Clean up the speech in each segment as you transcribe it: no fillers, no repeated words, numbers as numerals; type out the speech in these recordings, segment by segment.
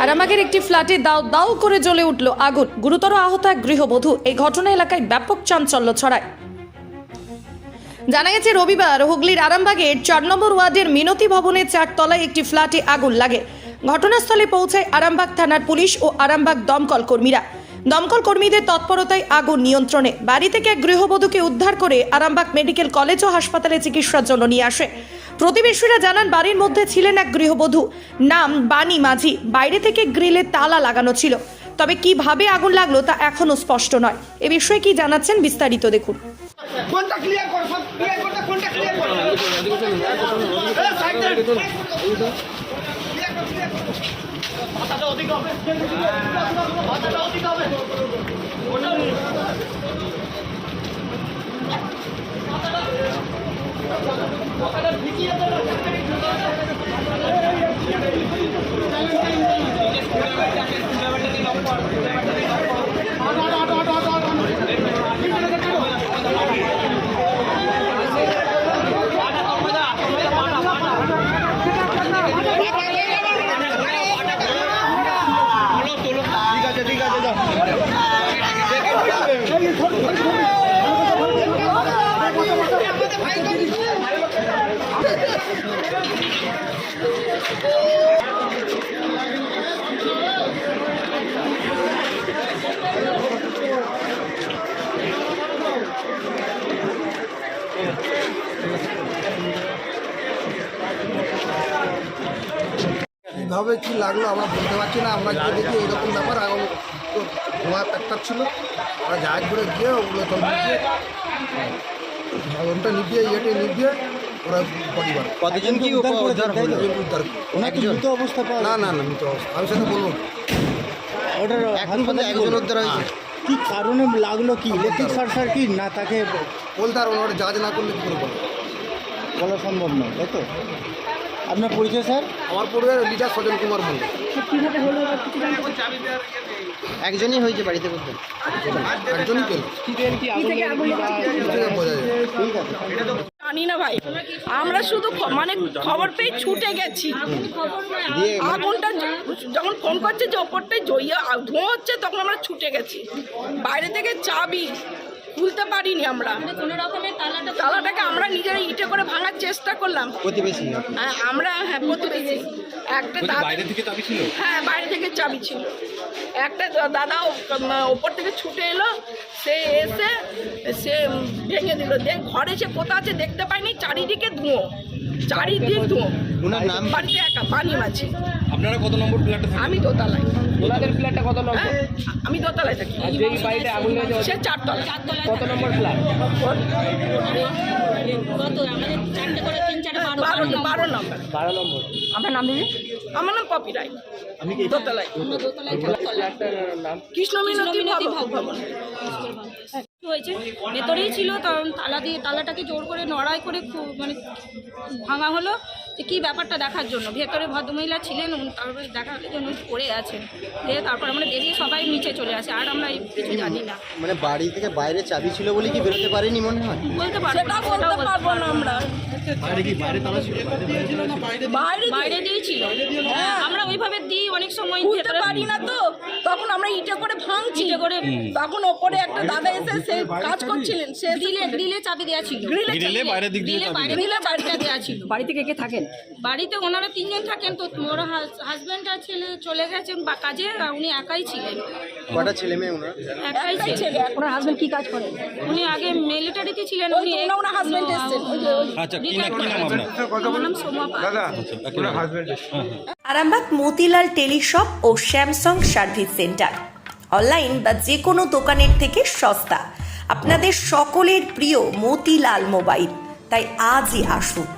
আরামবাগের একটি ফ্ল্যাটে দাউ দাউ করে জ্বলে উঠল আগুন, গুরুতর আহত এক গৃহবধূ। এই ঘটনা এলাকায় ব্যাপক চাঞ্চল্য ছড়ায়। জানা গেছে রবিবার হুগলির আরামবাগের ৪ নম্বর ওয়ার্ডের মিনতি ভবনের ৪ তলায় একটি ফ্ল্যাটে আগুন লাগে। ঘটনাস্থলে পৌঁছায় আরামবাগ থানার পুলিশ ও আরামবাগ দমকল কর্মীরা। দমকল কর্মীদের তৎপরতায় আগুন নিয়ন্ত্রণে। বাড়ি থেকে এক গৃহবধূকে উদ্ধার করে আরামবাগ মেডিকেল কলেজ ও হাসপাতালে চিকিৎসার জন্য নিয়ে আসে। প্রতিবেশীরা জানান বাড়ির মধ্যে ছিলেন এক গৃহবধূ, নাম বাণী মাঝি। বাইরে থেকে গ্রিলে তালা লাগানো ছিল, তবে কিভাবে আগুন লাগলো তা এখনো স্পষ্ট নয়। এ বিষয়ে কি জানাচ্ছেন বিস্তারিত দেখুন। কোনটা ক্লিয়ার করো, সব ক্লিয়ার করতে, কোনটা ক্লিয়ার করো, মাথাটা ওদিকে হবে, মাথাটা ওদিকে হবে, মাথাটা ভিজিয়ে দাও। কীভাবে কী লাগলো আমরা বলতে পারছি না। আমরা গিয়ে দেখি এইরকম ব্যাপার, এখন তো ধোঁয়া একটা ছিল। আমরা জাহাজ করে গিয়ে ওগুলো সব নিভিয়ে, আগুনটা নিভিয়ে নিভিয়ে ওরা পরিবার কতজন কি উদ্ধার হলো? উদ্ধার ওনার কি মৃত অবস্থা পাওয়া না না না মৃত অবস্থা আমি সেটা বলবো না। ওটার এখন পর্যন্ত একজন উদ্ধার হয়েছে। কি কারণে লাগলো, কি ইলেকট্রিক শর্ট সার্কিট না তাকে বলতে আর ওরা জাহাজ না করলে কী করে বলবো, বলা সম্ভব নয়, তাই তো? আপনার পরিচয় স্যার? আমার পরিবারের লিডার সজল কুমার মন্ডল। একজনই হয়েছে বাড়িতে বলতে? একজনই পেল, বোঝা যায়। ঠিক আছে, জানি না ভাই, আমরা শুধু মানে খবর পেয়ে ছুটে গেছি। আগুনটা যখন ফোন করছে যে ওপরটাই ধোঁয়া হচ্ছে, তখন আমরা ছুটে গেছি। বাইরে থেকে চাবি খুলতে পারিনি আমরা, তালাটাকে আমরা নিজেরা ইটে করে ভাঙার চেষ্টা করলাম। প্রতিবেশী আমরা, হ্যাঁ প্রতিবেশী। একটা বাইরে থেকে চাবি ছিল, হ্যাঁ বাইরে থেকে চাবি ছিল। একটা দাদা ওপর থেকে ছুটে এলো, সে এসে সে ভেঙে দিল। দেখ ঘরে সে কোথা আছে দেখতে পাইনি, চারিদিকে ধুঁয়ো, চারিদিক ধুঁয়ো। ওনার নাম? বাড়িতে একা বাণী মাঝি। আপনারা কত নম্বর ফ্ল্যাটে থাকেন? আমি দোতলায়। ওনাদের ফ্ল্যাটটা কত নম্বর? আমি দোতলায় থাকি। আর যেই বাড়িতে আগুন লেগেছে সে 4 তলা। কত নম্বর ফ্ল্যাট? 12 নম্বর। 12 নম্বর। আপনার নাম দিদি? আমার নাম পপি রায়। আমি কি দোতলায়। ফ্ল্যাটটার নাম? কৃষ্ণ মিনতি ভবন। হয়েছে ভেতরেই ছিল, কারণ তালাটাকে জোর করে নড়াই করে মানে ভাঙা হলো যে কী ব্যাপারটা দেখার জন্য। ভেতরে ভদ্রমহিলা ছিলেন, তারপরে দেখার জন্য পড়ে আছেন। দিয়ে তারপর আমরা বেরিয়ে সবাই নিচে চলে আসি, আর আমরা কিছু জানি না। মানে বাড়ি থেকে বাইরে চাবি ছিল বলে কি বেরোতে পারেনি মনে হয়? বলতে পারবো না আমরা। বাইরে দিয়েছিল, আমরা ওইভাবে দিই অনেক সময় ভেতরে পারি না তো, তখন আমরা ইটে করে ভাঙছি করে। তখন ওপরে একটা দাদা এসে সে কাজ করছিলেন, সে গ্রিলে চাবি দেওয়া ছিল, গ্রিলে বাইরে দিক দিয়ে বাইরে দিলে বাড়িটা দেওয়া ছিল। বাড়িতে কে কে থাকেন? বাড়িতে ওনারা 3 জন থাকেন, তো ওর হাজব্যান্ড আর ছেলে চলে গেছেন বা কাজে, উনি একাই ছিলেন। কটা ছেলে মেয়ে ওনার? একাই ছিলেন। ওনার হাজবেন্ড কি কাজ করেন? উনি আগে মিলিটারিতে ছিলেন। উনি ওনার হাজবেন্ড এসেছেন। আচ্ছা, কি নাম আপনার? আমার নাম সোমা পাল। আরামবাগ মতিলাল টেলিশপ ও স্যামসাং সার্ভিস সেন্টার, অনলাইন বা যে কোনো দোকানের থেকে সস্তা। আপনাদের সকলের প্রিয় মতিলাল মোবাইল, তাই আজই আসুন।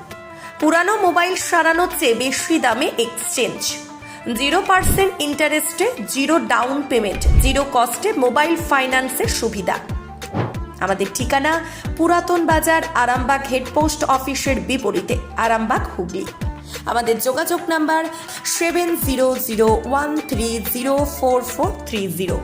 পুরানো মোবাইল সারানোর চেয়ে বেশি দামে এক্সচেঞ্জ, 0% ইন্টারেস্টে, 0 ডাউন পেমেন্ট, 0 কস্টে মোবাইল ফাইন্যান্সের সুবিধা। আমাদের ঠিকানা পুরাতন বাজার, আরামবাগ হেডপোস্ট অফিসের বিপরীতে, আরামবাগ হুগলি। আমাদের যোগাযোগ নাম্বার 7001304430।